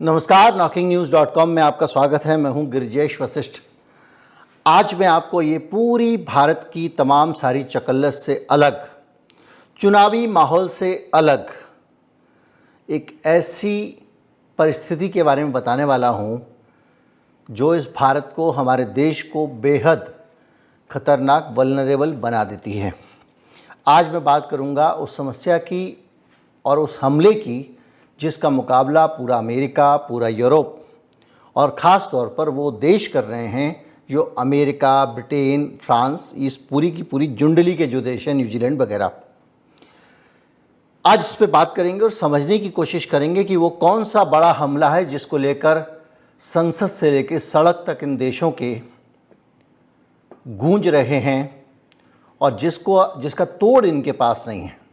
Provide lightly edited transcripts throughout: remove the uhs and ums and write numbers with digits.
नमस्कार, knocking-news.com में आपका स्वागत है। मैं हूं गिरिजेश वशिष्ठ। आज मैं आपको ये पूरी भारत की तमाम सारी चकल्लस से अलग, चुनावी माहौल से अलग एक ऐसी परिस्थिति के बारे में बताने वाला हूं जो इस भारत को, हमारे देश को बेहद खतरनाक, वल्नरेबल बना देती है। आज मैं बात करूंगा उस समस्या की और उस हमले की जिसका मुकाबला पूरा अमेरिका, पूरा यूरोप और ख़ास तौर पर वो देश कर रहे हैं जो अमेरिका, ब्रिटेन, फ्रांस, इस पूरी की पूरी जुंडली के जो देश हैं, न्यूजीलैंड वगैरह। आज इस पे बात करेंगे और समझने की कोशिश करेंगे कि वो कौन सा बड़ा हमला है जिसको लेकर संसद से लेकर सड़क तक इन देशों के गूंज रहे हैं और जिसका तोड़ इनके पास नहीं है।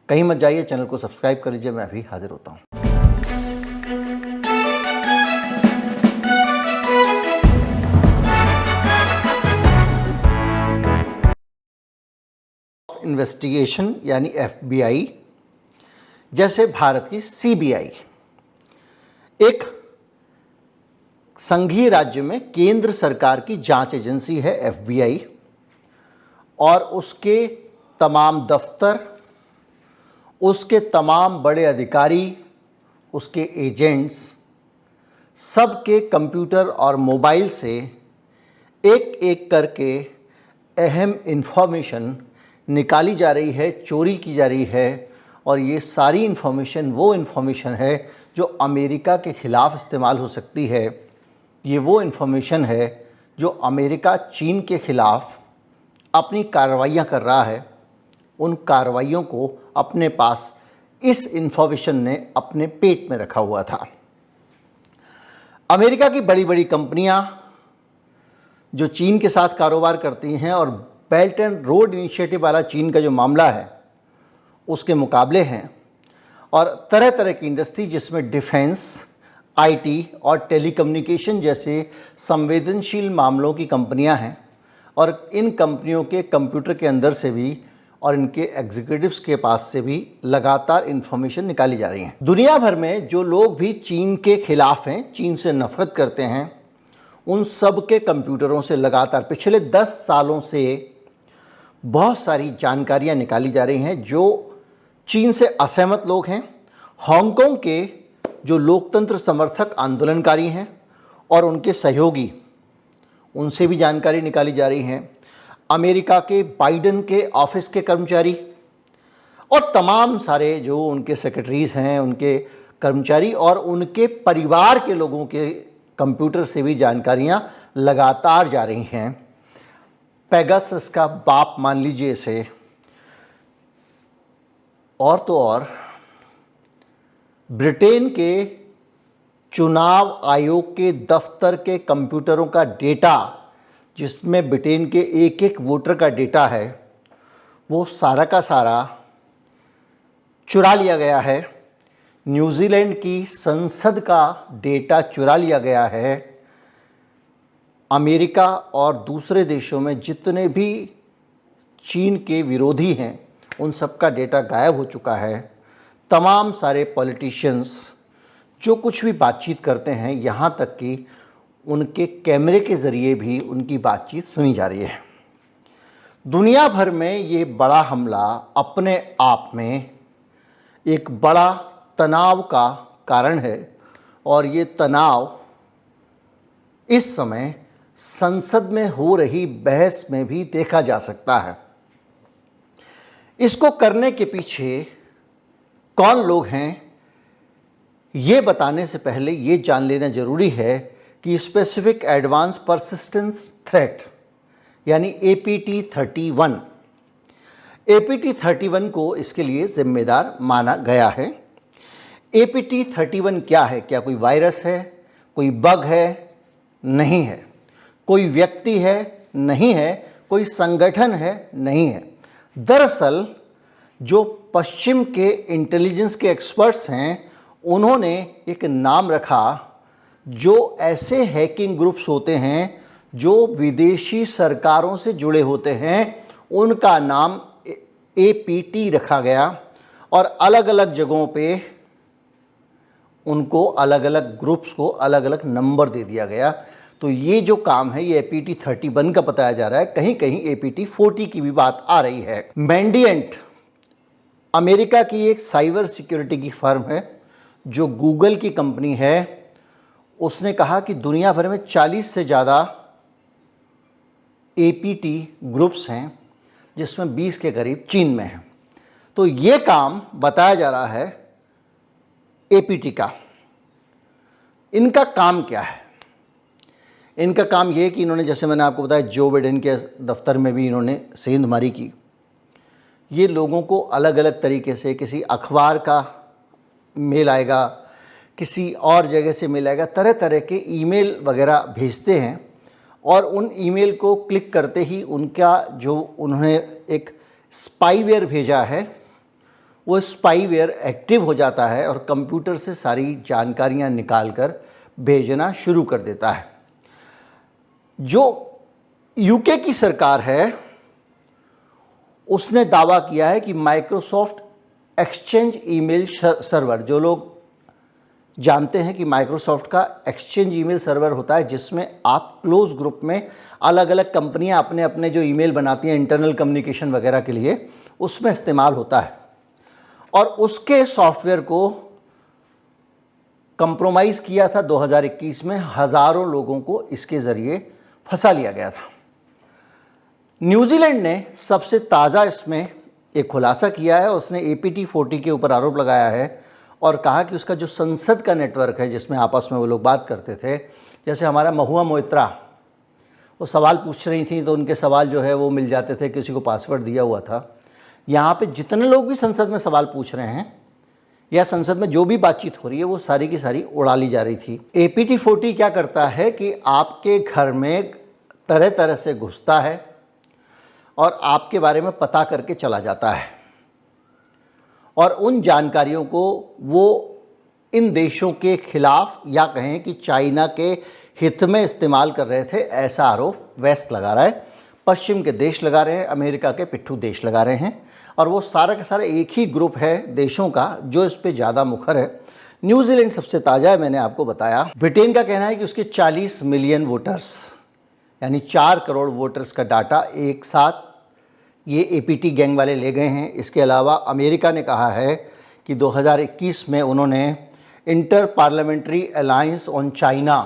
कहीं मत जाइए, चैनल को सब्सक्राइब कर लीजिए। मैं अभी हाजिर होता हूं। इन्वेस्टिगेशन यानी FBI, जैसे भारत की CBI, एक संघीय राज्य में केंद्र सरकार की जांच एजेंसी है FBI, और उसके तमाम दफ्तर, उसके तमाम बड़े अधिकारी, उसके एजेंट्स, सबके कंप्यूटर और मोबाइल से एक एक करके अहम इन्फॉर्मेशन निकाली जा रही है, चोरी की जा रही है। और ये सारी इन्फॉर्मेशन वो इन्फॉर्मेशन है जो अमेरिका के ख़िलाफ़ इस्तेमाल हो सकती है। ये वो इन्फॉर्मेशन है जो अमेरिका चीन के ख़िलाफ़ अपनी कार्रवाइयाँ कर रहा है। उन कार्रवाइयों को अपने पास इस इन्फॉर्मेशन ने अपने पेट में रखा हुआ था। अमेरिका की बड़ी बड़ी कंपनियां जो चीन के साथ कारोबार करती हैं और बेल्ट एंड रोड इनिशिएटिव वाला चीन का जो मामला है उसके मुकाबले हैं, और तरह तरह की इंडस्ट्री जिसमें डिफेंस, IT और टेलीकम्युनिकेशन जैसे संवेदनशील मामलों की कंपनियां हैं। और इन कंपनियों के कंप्यूटर के अंदर से भी और इनके एग्जीक्यूटिव्स के पास से भी लगातार इन्फॉर्मेशन निकाली जा रही है। दुनिया भर में जो लोग भी चीन के खिलाफ हैं, चीन से नफरत करते हैं, उन सब के कंप्यूटरों से लगातार पिछले 10 सालों से बहुत सारी जानकारियां निकाली जा रही हैं। जो चीन से असहमत लोग हैं, हांगकांग के जो लोकतंत्र समर्थक आंदोलनकारी हैं और उनके सहयोगी, उनसे भी जानकारी निकाली जा रही है। अमेरिका के बाइडेन के ऑफिस के कर्मचारी और तमाम सारे जो उनके सेक्रेटरीज हैं, उनके कर्मचारी और उनके परिवार के लोगों के कंप्यूटर से भी जानकारियां लगातार जा रही हैं। पेगासस का बाप मान लीजिए इसे, और तो और ब्रिटेन के चुनाव आयोग के दफ्तर के कंप्यूटरों का डेटा, जिसमें ब्रिटेन के एक एक वोटर का डेटा है, वो सारा का सारा चुरा लिया गया है। न्यूजीलैंड की संसद का डेटा चुरा लिया गया है। अमेरिका और दूसरे देशों में जितने भी चीन के विरोधी हैं उन सब का डेटा गायब हो चुका है। तमाम सारे पॉलिटिशियंस जो कुछ भी बातचीत करते हैं, यहाँ तक कि उनके कैमरे के ज़रिए भी उनकी बातचीत सुनी जा रही है। दुनिया भर में ये बड़ा हमला अपने आप में एक बड़ा तनाव का कारण है, और ये तनाव इस समय संसद में हो रही बहस में भी देखा जा सकता है। इसको करने के पीछे कौन लोग हैं, ये बताने से पहले ये जान लेना ज़रूरी है कि स्पेसिफिक एडवांस परसिस्टेंस थ्रेट यानी APT31 को इसके लिए जिम्मेदार माना गया है। APT31 क्या है? क्या कोई वायरस है? कोई बग है? नहीं है। कोई व्यक्ति है? नहीं है। कोई संगठन है? नहीं है। दरअसल जो पश्चिम के इंटेलिजेंस के एक्सपर्ट्स हैं, उन्होंने एक नाम रखा जो ऐसे हैकिंग ग्रुप्स होते हैं जो विदेशी सरकारों से जुड़े होते हैं, उनका नाम APT रखा गया। और अलग अलग जगहों पे उनको अलग अलग ग्रुप्स को अलग अलग नंबर दे दिया गया। तो ये जो काम है ये APT 31 का बताया जा रहा है, कहीं कहीं APT 40 की भी बात आ रही है। मैंडिएंट अमेरिका की एक साइबर सिक्योरिटी की फर्म है जो गूगल की कंपनी है। उसने कहा कि दुनिया भर में 40 से ज़्यादा APT ग्रुप्स हैं जिसमें 20 के करीब चीन में हैं। तो ये काम बताया जा रहा है APT का। इनका काम क्या है? इनका काम ये है कि इन्होंने, जैसे मैंने आपको बताया, जो बाइडेन के दफ्तर में भी इन्होंने सेंधमारी की। ये लोगों को अलग अलग तरीके से, किसी अखबार का मेल आएगा, किसी और जगह से मेल आएगा, तरह तरह के ईमेल वगैरह भेजते हैं और उन ईमेल को क्लिक करते ही उनका जो उन्होंने एक स्पाईवेयर भेजा है वो स्पाईवेयर एक्टिव हो जाता है और कंप्यूटर से सारी जानकारियां निकालकर भेजना शुरू कर देता है। जो यूके की सरकार है उसने दावा किया है कि माइक्रोसॉफ्ट एक्सचेंज ईमेल सर्वर, जो लोग जानते हैं कि माइक्रोसॉफ्ट का एक्सचेंज ईमेल सर्वर होता है जिसमें आप क्लोज ग्रुप में अलग अलग कंपनियां अपने अपने जो ईमेल बनाती हैं इंटरनल कम्युनिकेशन वगैरह के लिए, उसमें इस्तेमाल होता है। और उसके सॉफ्टवेयर को कंप्रोमाइज़ किया था 2021 में। हज़ारों लोगों को इसके ज़रिए फंसा लिया गया था। न्यूजीलैंड ने सबसे ताज़ा इसमें एक खुलासा किया है। उसने APT 40 के ऊपर आरोप लगाया है और कहा कि उसका जो संसद का नेटवर्क है जिसमें आपस में वो लोग बात करते थे, जैसे हमारा महुआ मोइत्रा, वो सवाल पूछ रही थी तो उनके सवाल जो है वो मिल जाते थे, किसी को पासवर्ड दिया हुआ था। यहाँ पे जितने लोग भी संसद में सवाल पूछ रहे हैं या संसद में जो भी बातचीत हो रही है वो सारी की सारी उड़ा ली जा रही थी। APT 40 क्या करता है कि आपके घर में तरह तरह से घुसता है और आपके बारे में पता करके चला जाता है और उन जानकारियों को वो इन देशों के खिलाफ, या कहें कि चाइना के हित में इस्तेमाल कर रहे थे, ऐसा आरोप वेस्ट लगा रहा है। पश्चिम के देश लगा रहे हैं, अमेरिका के पिट्ठू देश लगा रहे हैं और वो सारा का सारा एक ही ग्रुप है देशों का जो इस पे ज़्यादा मुखर है। न्यूजीलैंड सबसे ताज़ा है, मैंने आपको बताया। ब्रिटेन का कहना है कि उसके 40 मिलियन वोटर्स यानी 4 करोड़ वोटर्स का डाटा एक साथ ये APT गैंग वाले ले गए हैं। इसके अलावा अमेरिका ने कहा है कि 2021 में उन्होंने inter parliamentary alliance on China,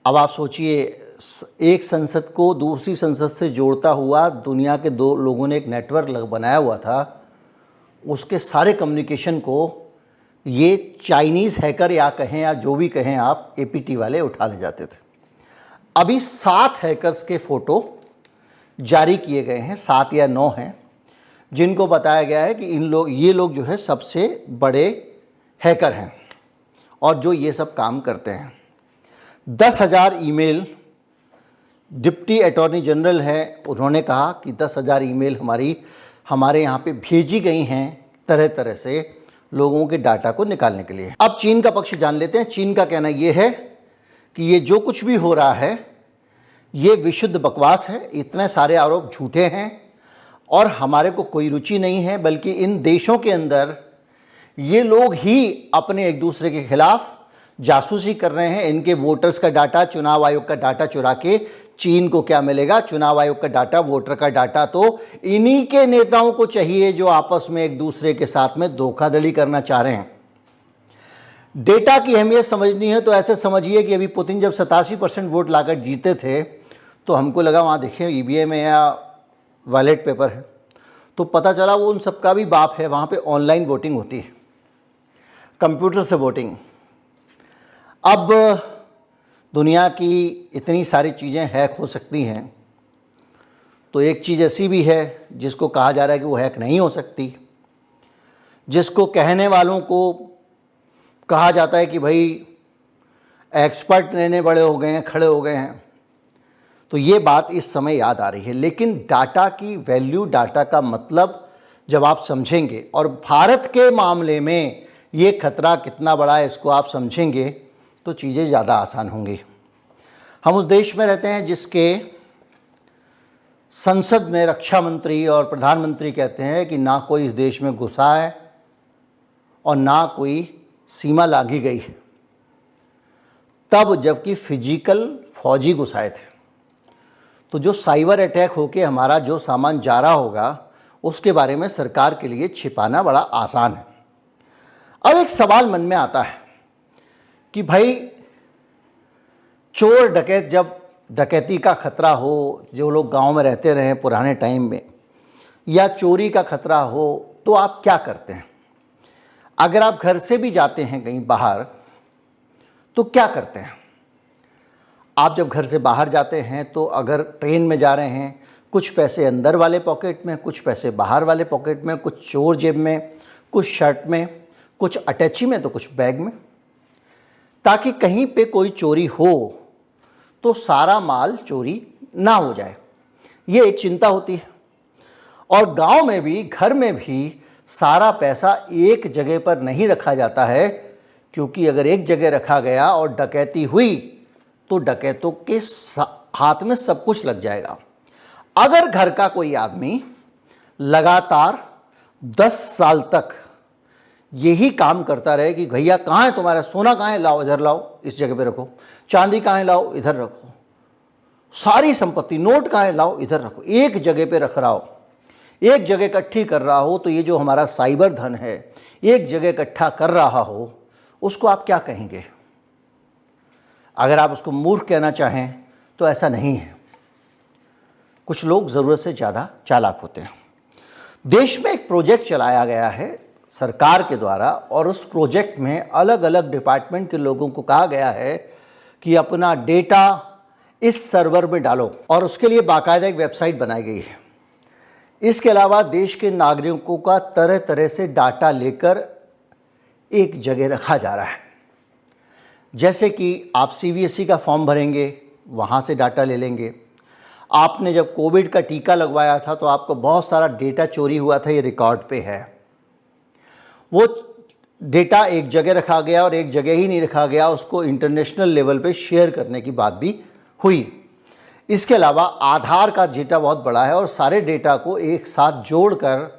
अब आप सोचिए एक संसद को दूसरी संसद से जोड़ता हुआ दुनिया के 2 लोगों ने एक नेटवर्क बनाया हुआ था, उसके सारे कम्युनिकेशन को ये चाइनीज़ हैकर या कहें या जो भी कहें आप, APT वाले उठा ले जाते थे। अभी 7 हैकर्स के फ़ोटो जारी किए गए हैं, 7 या 9 हैं, जिनको बताया गया है कि ये लोग जो है सबसे बड़े हैकर हैं और जो ये सब काम करते हैं। 10,000 ईमेल, डिप्टी अटॉर्नी जनरल है, उन्होंने कहा कि 10,000 ईमेल हमारे यहाँ पे भेजी गई हैं तरह तरह से लोगों के डाटा को निकालने के लिए। अब चीन का पक्ष जान लेते हैं। चीन का कहना ये है कि ये जो कुछ भी हो रहा है ये विशुद्ध बकवास है, इतने सारे आरोप झूठे हैं और हमारे को कोई रुचि नहीं है, बल्कि इन देशों के अंदर ये लोग ही अपने एक दूसरे के खिलाफ जासूसी कर रहे हैं। इनके वोटर्स का डाटा, चुनाव आयोग का डाटा चुरा के चीन को क्या मिलेगा? चुनाव आयोग का डाटा, वोटर का डाटा तो इन्हीं के नेताओं को चाहिए जो आपस में एक दूसरे के साथ में धोखाधड़ी करना चाह रहे हैं। डेटा की अहमियत समझनी है तो ऐसे समझिए कि अभी पुतिन जब 87% वोट लाकर जीते थे तो हमको लगा वहाँ देखिए EVM है या बैलेट पेपर है, तो पता चला वो उन सबका भी बाप है। वहाँ पे ऑनलाइन वोटिंग होती है, कंप्यूटर से वोटिंग। अब दुनिया की इतनी सारी चीज़ें हैक हो सकती हैं, तो एक चीज़ ऐसी भी है जिसको कहा जा रहा है कि वो हैक नहीं हो सकती, जिसको कहने वालों को कहा जाता है कि भाई एक्सपर्ट रहने बड़े हो गए हैं, खड़े हो गए हैं। तो ये बात इस समय याद आ रही है। लेकिन डाटा की वैल्यू, डाटा का मतलब जब आप समझेंगे और भारत के मामले में ये खतरा कितना बड़ा है इसको आप समझेंगे तो चीज़ें ज़्यादा आसान होंगी। हम उस देश में रहते हैं जिसके संसद में रक्षा मंत्री और प्रधानमंत्री कहते हैं कि ना कोई इस देश में घुसा है और ना कोई सीमा लांघी गई, तब जबकि फिजिकल फौजी घुसाए थे। तो जो साइबर अटैक होके हमारा जो सामान जा रहा होगा उसके बारे में सरकार के लिए छिपाना बड़ा आसान है। अब एक सवाल मन में आता है कि भाई चोर डकैत, जब डकैती का खतरा हो, जो लोग गांव में रहते रहे पुराने टाइम में, या चोरी का खतरा हो, तो आप क्या करते हैं? अगर आप घर से भी जाते हैं कहीं बाहर तो क्या करते हैं? आप जब घर से बाहर जाते हैं तो अगर ट्रेन में जा रहे हैं, कुछ पैसे अंदर वाले पॉकेट में, कुछ पैसे बाहर वाले पॉकेट में, कुछ चोर जेब में, कुछ शर्ट में, कुछ अटैची में, तो कुछ बैग में, ताकि कहीं पे कोई चोरी हो तो सारा माल चोरी ना हो जाए। ये एक चिंता होती है। और गांव में भी, घर में भी सारा पैसा एक जगह पर नहीं रखा जाता है, क्योंकि अगर एक जगह रखा गया और डकैती हुई तो डकैतों के हाथ में सब कुछ लग जाएगा। अगर घर का कोई आदमी लगातार 10 साल तक यही काम करता रहे कि भैया कहाँ है तुम्हारा सोना, कहाँ है, लाओ इधर लाओ, इस जगह पे रखो, चांदी कहाँ है, लाओ इधर रखो, सारी संपत्ति, नोट कहाँ है, लाओ इधर रखो, एक जगह पे रख रहा हो, एक जगह इकट्ठी कर रहा हो, तो ये जो हमारा साइबर धन है एक जगह इकट्ठा कर रहा हो, उसको आप क्या कहेंगे? अगर आप उसको मूर्ख कहना चाहें तो ऐसा नहीं है। कुछ लोग ज़रूरत से ज़्यादा चालाक होते हैं। देश में एक प्रोजेक्ट चलाया गया है सरकार के द्वारा, और उस प्रोजेक्ट में अलग अलग डिपार्टमेंट के लोगों को कहा गया है कि अपना डेटा इस सर्वर में डालो, और उसके लिए बाकायदा एक वेबसाइट बनाई गई है। इसके अलावा देश के नागरिकों का तरह तरह से डाटा लेकर एक जगह रखा जा रहा है। जैसे कि आप सीबीएसई का फॉर्म भरेंगे, वहाँ से डाटा ले लेंगे। आपने जब कोविड का टीका लगवाया था तो आपको बहुत सारा डेटा चोरी हुआ था, ये रिकॉर्ड पे है। वो डेटा एक जगह रखा गया, और एक जगह ही नहीं रखा गया, उसको इंटरनेशनल लेवल पे शेयर करने की बात भी हुई। इसके अलावा आधार का डेटा बहुत बड़ा है, और सारे डेटा को एक साथ जोड़कर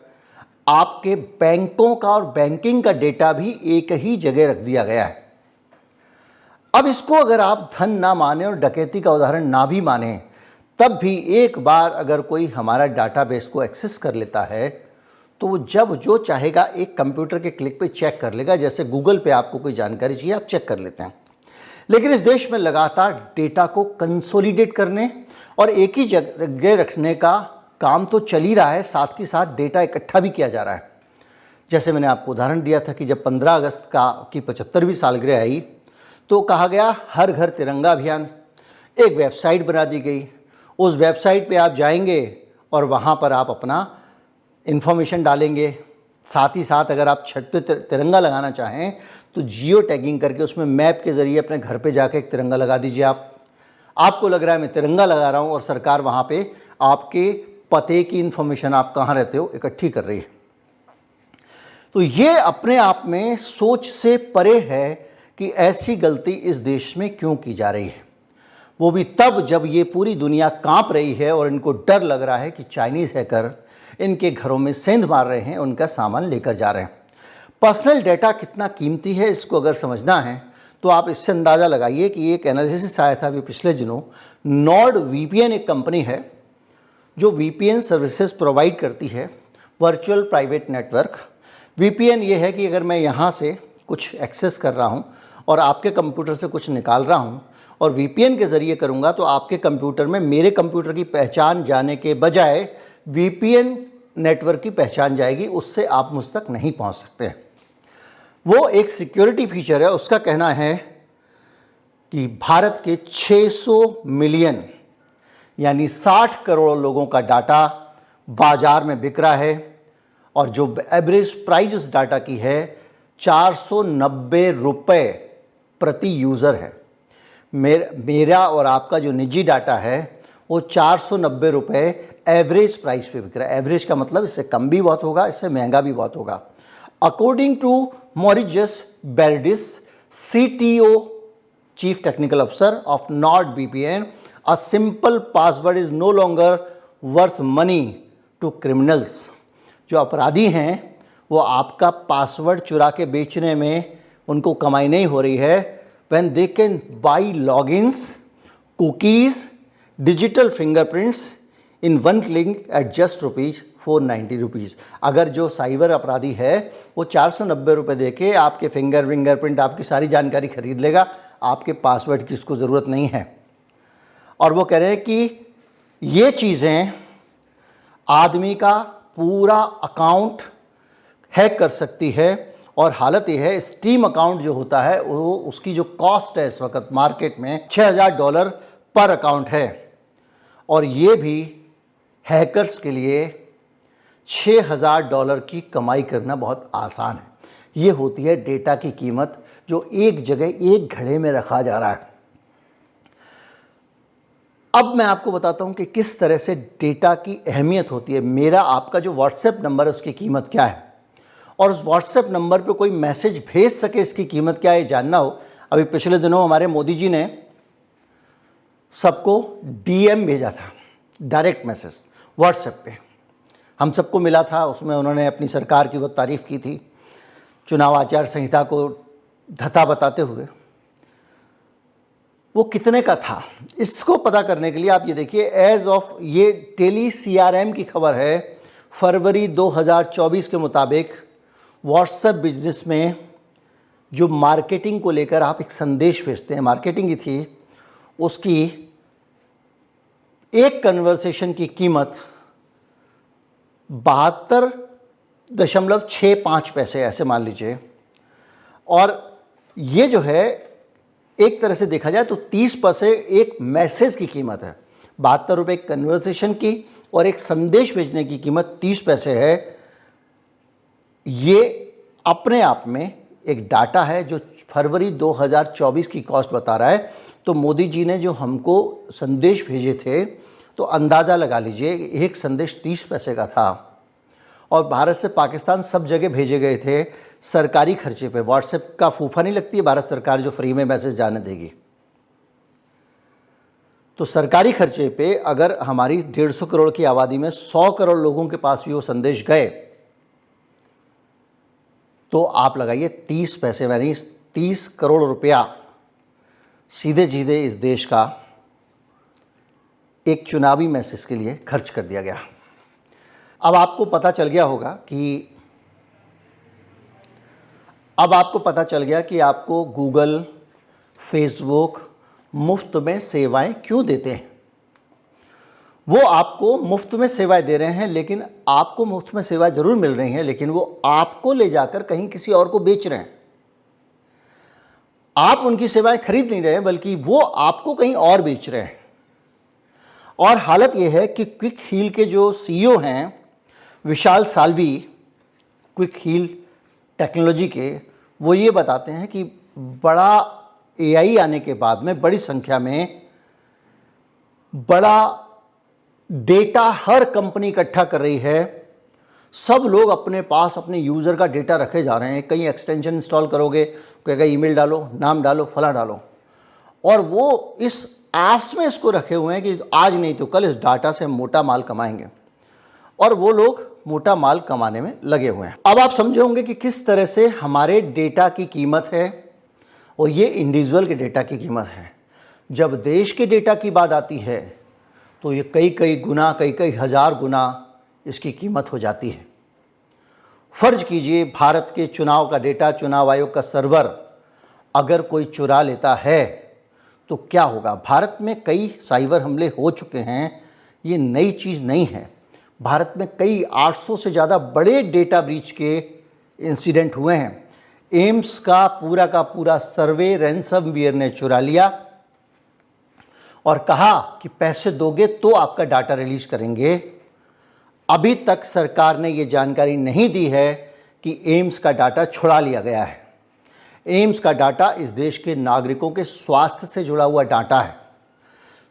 आपके बैंकों का और बैंकिंग का डेटा भी एक ही जगह रख दिया गया है। अब इसको अगर आप धन ना माने और डकैती का उदाहरण ना भी माने, तब भी एक बार अगर कोई हमारा डाटाबेस को एक्सेस कर लेता है तो वो जब जो चाहेगा एक कंप्यूटर के क्लिक पे चेक कर लेगा। जैसे गूगल पे आपको कोई जानकारी चाहिए, आप चेक कर लेते हैं। लेकिन इस देश में लगातार डेटा को कंसोलिडेट करने और एक ही जगह रखने का काम तो चल ही रहा है, साथ ही साथ डेटा इकट्ठा भी किया जा रहा है। जैसे मैंने आपको उदाहरण दिया था कि जब 15 अगस्त की 75वीं सालगिरह आई तो कहा गया हर घर तिरंगा अभियान, एक वेबसाइट बना दी गई। उस वेबसाइट पे आप जाएंगे और वहाँ पर आप अपना इन्फॉर्मेशन डालेंगे। साथ ही साथ अगर आप छत पे तिरंगा लगाना चाहें तो जियो टैगिंग करके उसमें मैप के ज़रिए अपने घर पे जाके एक तिरंगा लगा दीजिए। आपको लग रहा है मैं तिरंगा लगा रहा हूँ, और सरकार वहाँ पे आपके पते की इन्फॉर्मेशन, आप कहाँ रहते हो, इकट्ठी कर रही है। तो ये अपने आप में सोच से परे है कि ऐसी गलती इस देश में क्यों की जा रही है, वो भी तब जब ये पूरी दुनिया कांप रही है और इनको डर लग रहा है कि चाइनीज़ हैकर इनके घरों में सेंध मार रहे हैं, उनका सामान लेकर जा रहे हैं। पर्सनल डेटा कितना कीमती है, इसको अगर समझना है तो आप इससे अंदाज़ा लगाइए कि एक एनालिसिस आया था अभी पिछले दिनों। नॉर्ड वीपीएन एक कंपनी है जो वीपीएन सर्विसेज प्रोवाइड करती है, वर्चुअल प्राइवेट नेटवर्क। वीपीएन ये है कि अगर मैं यहाँ से कुछ एक्सेस कर रहा हूँ और आपके कंप्यूटर से कुछ निकाल रहा हूँ और वीपीएन के ज़रिए करूँगा, तो आपके कंप्यूटर में मेरे कंप्यूटर की पहचान जाने के बजाय वीपीएन नेटवर्क की पहचान जाएगी, उससे आप मुझ तक नहीं पहुँच सकते। वो एक सिक्योरिटी फीचर है। उसका कहना है कि भारत के 600 मिलियन यानी 60 करोड़ लोगों का डाटा बाज़ार में बिक रहा है, और जो एवरेज प्राइस उस डाटा की है 490 रुपये प्रति यूज़र है। मेरा और आपका जो निजी डाटा है वो 490 रुपये एवरेज प्राइस पे बिक रहा है। एवरेज का मतलब इससे कम भी बहुत होगा, इससे महंगा भी बहुत होगा। According to Marijus Briedis, CTO chief technical officer of Nord VPN, a simple password is no longer worth money to criminals. जो अपराधी हैं वो आपका पासवर्ड चुरा के बेचने में उनको कमाई नहीं हो रही है, when they can buy logins, cookies, digital fingerprints in one click at just ₹490। अगर जो साइबर अपराधी है वो 490 रुपये दे के आपके फिंगरप्रिंट, आपकी सारी जानकारी खरीद लेगा, आपके पासवर्ड की उसको ज़रूरत नहीं है। और वो कह रहे हैं कि ये चीज़ें आदमी का पूरा अकाउंट हैक कर सकती है। और हालत ये है, स्टीम अकाउंट जो होता है वो उसकी जो कॉस्ट है इस वक्त मार्केट में $6000 पर अकाउंट है। और ये भी हैकर्स के लिए $6000 की कमाई करना बहुत आसान है। ये होती है डेटा की कीमत जो एक जगह एक घड़े में रखा जा रहा है। अब मैं आपको बताता हूं कि किस तरह से डेटा की अहमियत होती है। मेरा आपका जो व्हाट्सएप नंबर है उसकी कीमत क्या है, और उस व्हाट्सएप नंबर पे कोई मैसेज भेज सके इसकी कीमत क्या है, जानना हो। अभी पिछले दिनों हमारे मोदी जी ने सबको DM भेजा था, डायरेक्ट मैसेज व्हाट्सएप पे, हम सबको मिला था। उसमें उन्होंने अपनी सरकार की बहुत तारीफ़ की थी, चुनाव आचार संहिता को धता बताते हुए। वो कितने का था, इसको पता करने के लिए आप ये देखिए, एज ऑफ, ये टेली CRM की खबर है, फरवरी 2024 के मुताबिक व्हाट्सएप बिजनेस में जो मार्केटिंग को लेकर आप एक संदेश भेजते हैं, मार्केटिंग ही थी, उसकी एक कन्वर्सेशन की कीमत 72.65 पैसे, ऐसे मान लीजिए। और ये जो है एक तरह से देखा जाए तो 30 पैसे एक मैसेज की कीमत है। 72 रुपये कन्वर्सेशन की और एक संदेश भेजने की कीमत 30 पैसे है। ये अपने आप में एक डाटा है जो फरवरी 2024 की कॉस्ट बता रहा है। तो मोदी जी ने जो हमको संदेश भेजे थे, तो अंदाज़ा लगा लीजिए एक संदेश 30 पैसे का था, और भारत से पाकिस्तान सब जगह भेजे गए थे सरकारी खर्चे पे। व्हाट्सएप का फूफा नहीं लगती है भारत सरकार जो फ्री में मैसेज जाने देगी। तो सरकारी खर्चे पे अगर हमारी 150 करोड़ की आबादी में 100 करोड़ लोगों के पास भी वो संदेश गए, तो आप लगाइए 30 पैसे, यानी 30 करोड़ रुपया सीधे सीधे इस देश का एक चुनावी मैसेज के लिए खर्च कर दिया गया। अब आपको पता चल गया होगा कि आपको गूगल, फेसबुक मुफ्त में सेवाएं क्यों देते हैं। वो आपको मुफ्त में सेवाएं दे रहे हैं, लेकिन आपको मुफ्त में सेवा जरूर मिल रही हैं, लेकिन वो आपको ले जाकर कहीं किसी और को बेच रहे हैं। आप उनकी सेवाएं खरीद नहीं रहे हैं, बल्कि वो आपको कहीं और बेच रहे हैं। और हालत यह है कि क्विक हील के जो CEO हैं विशाल साल्वी, क्विक हील टेक्नोलॉजी के, वो ये बताते हैं कि बड़ा AI आने के बाद में बड़ी संख्या में बड़ा डेटा हर कंपनी इकट्ठा कर रही है। सब लोग अपने पास अपने यूज़र का डेटा रखे जा रहे हैं। कहीं एक्सटेंशन इंस्टॉल करोगे, कहेगा ईमेल डालो, नाम डालो, फला डालो, और वो इस आस में इसको रखे हुए हैं कि आज नहीं तो कल इस डाटा से हम मोटा माल कमाएंगे, और वो लोग मोटा माल कमाने में लगे हुए हैं। अब आप समझे होंगे कि किस तरह से हमारे डेटा की कीमत है, और ये इंडिविजुअल के डेटा की कीमत है। जब देश के डेटा की बात आती है तो ये कई गुना, कई हज़ार गुना इसकी कीमत हो जाती है। फर्ज कीजिए भारत के चुनाव का डेटा, चुनाव आयोग का सर्वर अगर कोई चुरा लेता है तो क्या होगा। भारत में कई साइबर हमले हो चुके हैं, ये नई चीज़ नहीं है। भारत में कई 800 से ज़्यादा बड़े डेटा ब्रीच के इंसिडेंट हुए हैं। एम्स का पूरा सर्वे रैनसमवेयर ने चुरा लिया और कहा कि पैसे दोगे तो आपका डाटा रिलीज करेंगे। अभी तक सरकार ने ये जानकारी नहीं दी है कि एम्स का डाटा छुड़ा लिया गया है। एम्स का डाटा इस देश के नागरिकों के स्वास्थ्य से जुड़ा हुआ डाटा है।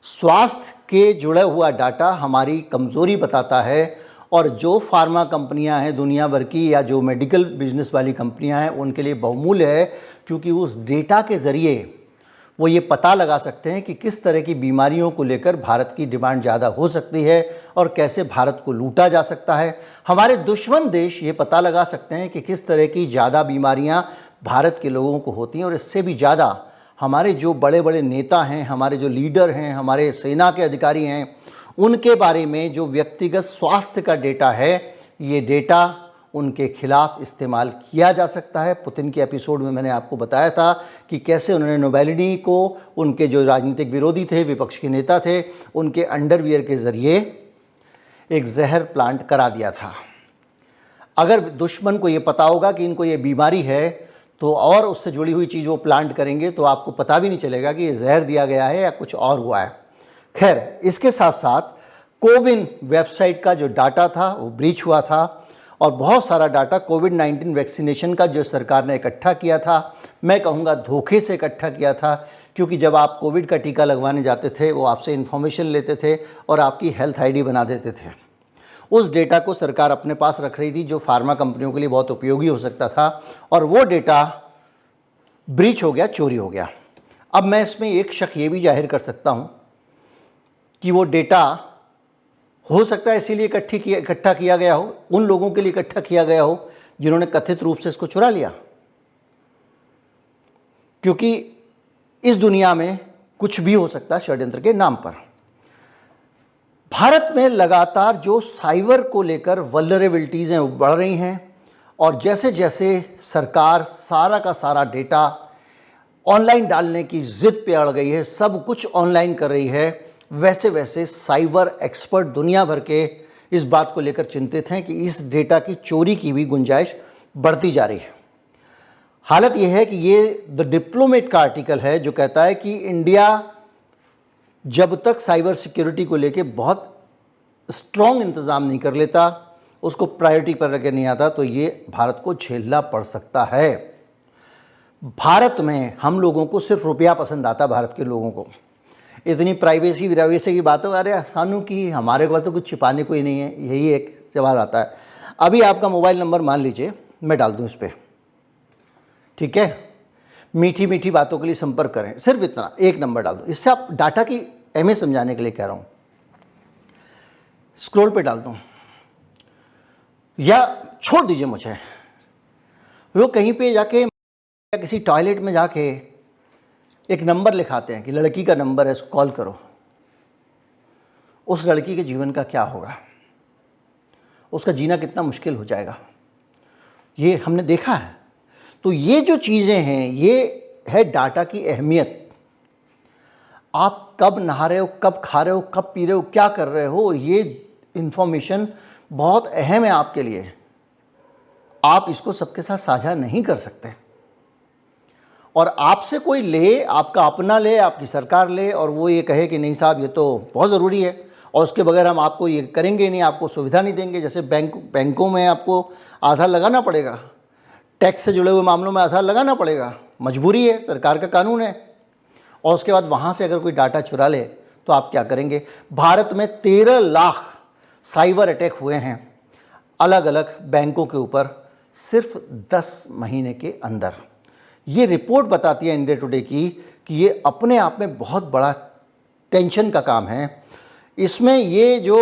स्वास्थ्य के जुड़ा हुआ डाटा हमारी कमज़ोरी बताता है, और जो फार्मा कंपनियां हैं दुनिया भर की, या जो मेडिकल बिजनेस वाली कंपनियां हैं, उनके लिए बहुमूल्य है, क्योंकि उस डेटा के ज़रिए वो ये पता लगा सकते हैं कि किस तरह की बीमारियों को लेकर भारत की डिमांड ज़्यादा हो सकती है और कैसे भारत को लूटा जा सकता है। हमारे दुश्मन देश ये पता लगा सकते हैं कि किस तरह की ज़्यादा बीमारियां भारत के लोगों को होती हैं। और इससे भी ज़्यादा हमारे जो बड़े बड़े नेता हैं, हमारे जो लीडर हैं, हमारे सेना के अधिकारी हैं, उनके बारे में जो व्यक्तिगत स्वास्थ्य का डेटा है, ये डेटा उनके खिलाफ इस्तेमाल किया जा सकता है। पुतिन के एपिसोड में मैंने आपको बताया था कि कैसे उन्होंने नावल्नी को, उनके जो राजनीतिक विरोधी थे, विपक्ष के नेता थे, उनके अंडरवियर के ज़रिए एक जहर प्लांट करा दिया था। अगर दुश्मन को ये पता होगा कि इनको ये बीमारी है तो और उससे जुड़ी हुई चीज़ वो प्लांट करेंगे, तो आपको पता भी नहीं चलेगा कि ये जहर दिया गया है या कुछ और हुआ है। खैर, इसके साथ साथ कोविन वेबसाइट का जो डाटा था वो ब्रीच हुआ था और बहुत सारा डाटा कोविड-19 वैक्सीनेशन का जो सरकार ने इकट्ठा किया था, मैं कहूँगा धोखे से इकट्ठा किया था, क्योंकि जब आप कोविड का टीका लगवाने जाते थे वो आपसे इन्फॉर्मेशन लेते थे और आपकी हेल्थ आईडी बना देते थे। उस डेटा को सरकार अपने पास रख रही थी, जो फार्मा कंपनियों के लिए बहुत उपयोगी हो सकता था, और वो डेटा ब्रीच हो गया, चोरी हो गया। अब मैं इसमें एक शक ये भी जाहिर कर सकता हूँ कि वो डेटा हो सकता है इसीलिए इकट्ठा किया गया हो, उन लोगों के लिए इकट्ठा किया गया हो जिन्होंने कथित रूप से इसको चुरा लिया। क्योंकि इस दुनिया में कुछ भी हो सकता है षड्यंत्र के नाम पर। भारत में लगातार जो साइबर को लेकर वल्नरेबिलिटीज़ हैं वो बढ़ रही हैं, और जैसे जैसे सरकार सारा का सारा डेटा ऑनलाइन डालने की ज़िद पे अड़ गई है, सब कुछ ऑनलाइन कर रही है, वैसे वैसे साइबर एक्सपर्ट दुनिया भर के इस बात को लेकर चिंतित हैं कि इस डेटा की चोरी की भी गुंजाइश बढ़ती जा रही है। हालत यह है कि ये द डिप्लोमेट का आर्टिकल है जो कहता है कि इंडिया जब तक साइबर सिक्योरिटी को लेके बहुत स्ट्रॉन्ग इंतज़ाम नहीं कर लेता, उसको प्रायोरिटी पर रखे नहीं आता, तो ये भारत को झेलना पड़ सकता है। भारत में हम लोगों को सिर्फ रुपया पसंद आता, भारत के लोगों को इतनी प्राइवेसी विरावेसी की बातों, अरे सानू की हमारे पास तो कुछ छिपाने को ही नहीं है, यही एक सवाल आता है। अभी आपका मोबाइल नंबर मान लीजिए मैं डाल दूँ इस पर, ठीक है, मीठी मीठी बातों के लिए संपर्क करें, सिर्फ इतना एक नंबर डाल दो। इससे आप डाटा की अहमियत समझाने के लिए कह रहा हूँ। स्क्रॉल पे डाल दूँ या छोड़ दीजिए मुझे, वो कहीं पे जाके या किसी टॉयलेट में जाके एक नंबर लिखाते हैं कि लड़की का नंबर है, इसको कॉल करो। उस लड़की के जीवन का क्या होगा, उसका जीना कितना मुश्किल हो जाएगा, ये हमने देखा है। तो ये जो चीज़ें हैं, ये है डाटा की अहमियत। आप कब नहा रहे हो, कब खा रहे हो, कब पी रहे हो, क्या कर रहे हो, ये इन्फॉर्मेशन बहुत अहम है आपके लिए। आप इसको सबके साथ साझा नहीं कर सकते, और आपसे कोई ले, आपका अपना ले, आपकी सरकार ले, और वो ये कहे कि नहीं साहब ये तो बहुत ज़रूरी है और उसके बगैर हम आपको ये करेंगे नहीं, आपको सुविधा नहीं देंगे। जैसे बैंकों में आपको आधार लगाना पड़ेगा, टैक्स से जुड़े हुए मामलों में आधार लगाना पड़ेगा, मजबूरी है, सरकार का कानून है। और उसके बाद वहाँ से अगर कोई डाटा चुरा ले तो आप क्या करेंगे। भारत में 13 लाख साइबर अटैक हुए हैं अलग अलग बैंकों के ऊपर सिर्फ 10 महीने के अंदर। ये रिपोर्ट बताती है इंडिया टुडे की कि ये अपने आप में बहुत बड़ा टेंशन का काम है। इसमें ये जो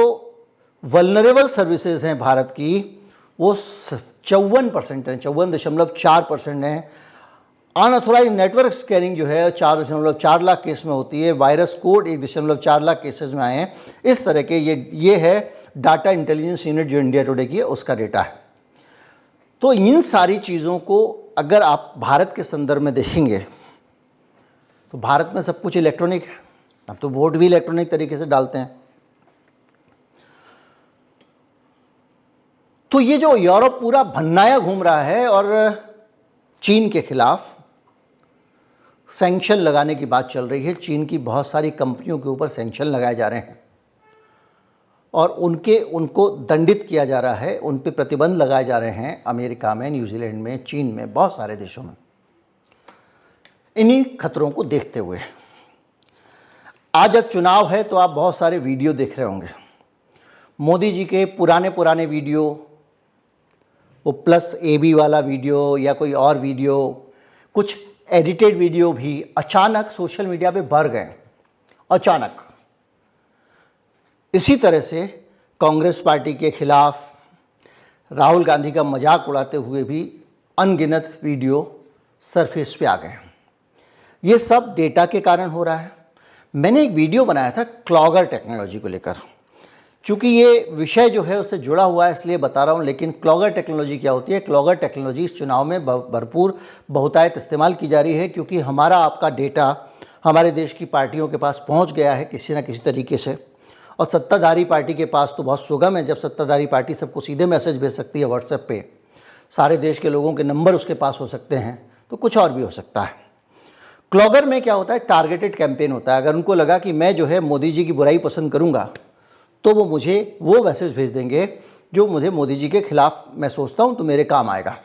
वल्नरेबल सर्विसेज हैं भारत की, वो 54% हैं, 54.4% हैं। अनऑथोराइज नेटवर्क स्कैनिंग जो है 4.4 लाख केस में होती है। वायरस कोड 1.4 लाख केसेस में आए हैं। इस तरह के ये है डाटा इंटेलिजेंस यूनिट जो इंडिया टुडे की है, उसका डेटा है। तो इन सारी चीज़ों को अगर आप भारत के संदर्भ में देखेंगे तो भारत में सब कुछ इलेक्ट्रॉनिक है। अब तो वोट भी इलेक्ट्रॉनिक तरीके से डालते हैं। तो ये जो यूरोप पूरा भन्नाया घूम रहा है और चीन के खिलाफ सैंक्शन लगाने की बात चल रही है। चीन की बहुत सारी कंपनियों के ऊपर सैंक्शन लगाए जा रहे हैं और उनको दंडित किया जा रहा है, उन पे प्रतिबंध लगाए जा रहे हैं अमेरिका में, न्यूजीलैंड में, चीन में, बहुत सारे देशों में। इन्हीं खतरों को देखते हुए आज जब चुनाव है तो आप बहुत सारे वीडियो देख रहे होंगे। मोदी जी के पुराने वीडियो, वो प्लस AB वाला वीडियो या कोई और वीडियो, कुछ एडिटेड वीडियो भी अचानक सोशल मीडिया पे भर गए, अचानक। इसी तरह से कांग्रेस पार्टी के खिलाफ राहुल गांधी का मजाक उड़ाते हुए भी अनगिनत वीडियो सरफेस पे आ गए। ये सब डेटा के कारण हो रहा है। मैंने एक वीडियो बनाया था क्लॉगर टेक्नोलॉजी को लेकर, चूँकि ये विषय जो है उससे जुड़ा हुआ है इसलिए बता रहा हूँ। लेकिन क्लॉगर टेक्नोलॉजी क्या होती है? क्लॉगर टेक्नोलॉजी इस चुनाव में भरपूर बहुतायत इस्तेमाल की जा रही है, क्योंकि हमारा आपका डेटा हमारे देश की पार्टियों के पास पहुँच गया है किसी न किसी तरीके से। और सत्ताधारी पार्टी के पास तो बहुत सुगम है, जब सत्ताधारी पार्टी सबको सीधे मैसेज भेज सकती है व्हाट्सएप पे, सारे देश के लोगों के नंबर उसके पास हो सकते हैं, तो कुछ और भी हो सकता है। क्लॉगर में क्या होता है? टारगेटेड कैंपेन होता है। अगर उनको लगा कि मैं जो है मोदी जी की बुराई पसंद करूंगा, तो वो मुझे वो मैसेज भेज देंगे जो मुझे मोदी जी के खिलाफ मैं सोचता हूं तो मेरे काम आएगा।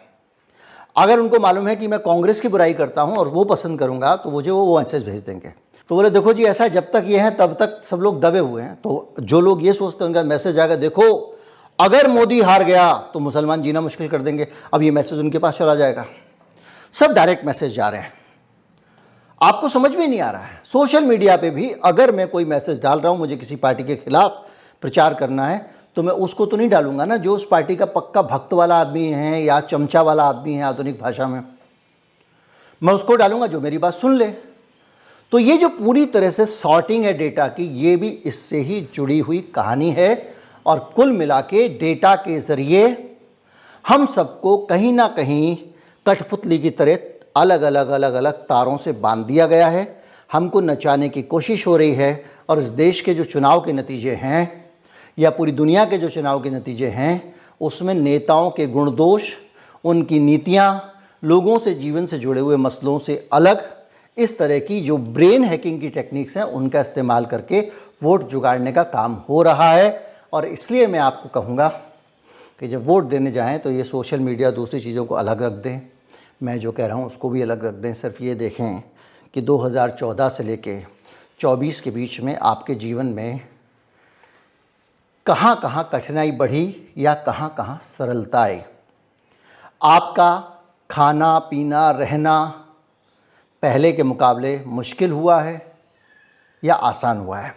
अगर उनको मालूम है कि मैं कांग्रेस की बुराई करता हूं और वो पसंद करूंगा, तो मुझे वो मैसेज भेज देंगे। तो बोले देखो जी, ऐसा जब तक ये है तब तक सब लोग दबे हुए हैं। तो जो लोग ये सोचते हैं उनका मैसेज आएगा, देखो अगर मोदी हार गया तो मुसलमान जीना मुश्किल कर देंगे। अब ये मैसेज उनके पास चला जाएगा। सब डायरेक्ट मैसेज जा रहे हैं, आपको समझ में नहीं आ रहा है। सोशल मीडिया पे भी अगर मैं कोई मैसेज डाल रहा हूं, मुझे किसी पार्टी के खिलाफ प्रचार करना है, तो मैं उसको तो नहीं डालूंगा ना जो उस पार्टी का पक्का भक्त वाला आदमी है या चमचा वाला आदमी है आधुनिक भाषा में। मैं उसको डालूंगा जो मेरी बात सुन ले। तो ये जो पूरी तरह से सॉर्टिंग है डेटा की, ये भी इससे ही जुड़ी हुई कहानी है। और कुल मिला के डेटा के ज़रिए हम सबको कहीं ना कहीं कठपुतली की तरह अलग अलग तारों से बांध दिया गया है। हमको नचाने की कोशिश हो रही है। और इस देश के जो चुनाव के नतीजे हैं या पूरी दुनिया के जो चुनाव के नतीजे हैं, उसमें नेताओं के गुण दोष, उनकी नीतियाँ, लोगों से जीवन से जुड़े हुए मसलों से अलग इस तरह की जो ब्रेन हैकिंग की टेक्निक्स हैं, उनका इस्तेमाल करके वोट जुगाड़ने का काम हो रहा है। और इसलिए मैं आपको कहूँगा कि जब वोट देने जाएं तो ये सोशल मीडिया दूसरी चीज़ों को अलग रख दें। मैं जो कह रहा हूँ उसको भी अलग रख दें। सिर्फ ये देखें कि 2014 से लेके 24 के बीच में आपके जीवन में कहाँ कहाँ कठिनाई बढ़ी या कहाँ कहाँ सरलता आई। आपका खाना पीना रहना पहले के मुकाबले मुश्किल हुआ है या आसान हुआ है?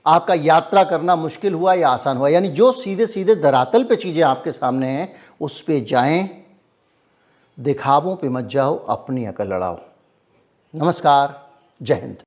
आपका यात्रा करना मुश्किल हुआ या आसान हुआ? यानी जो सीधे सीधे धरातल पे चीज़ें आपके सामने हैं उस पे जाएं, दिखावों पे मत जाओ, अपनी अकल लड़ाओ। नमस्कार, जय हिंद।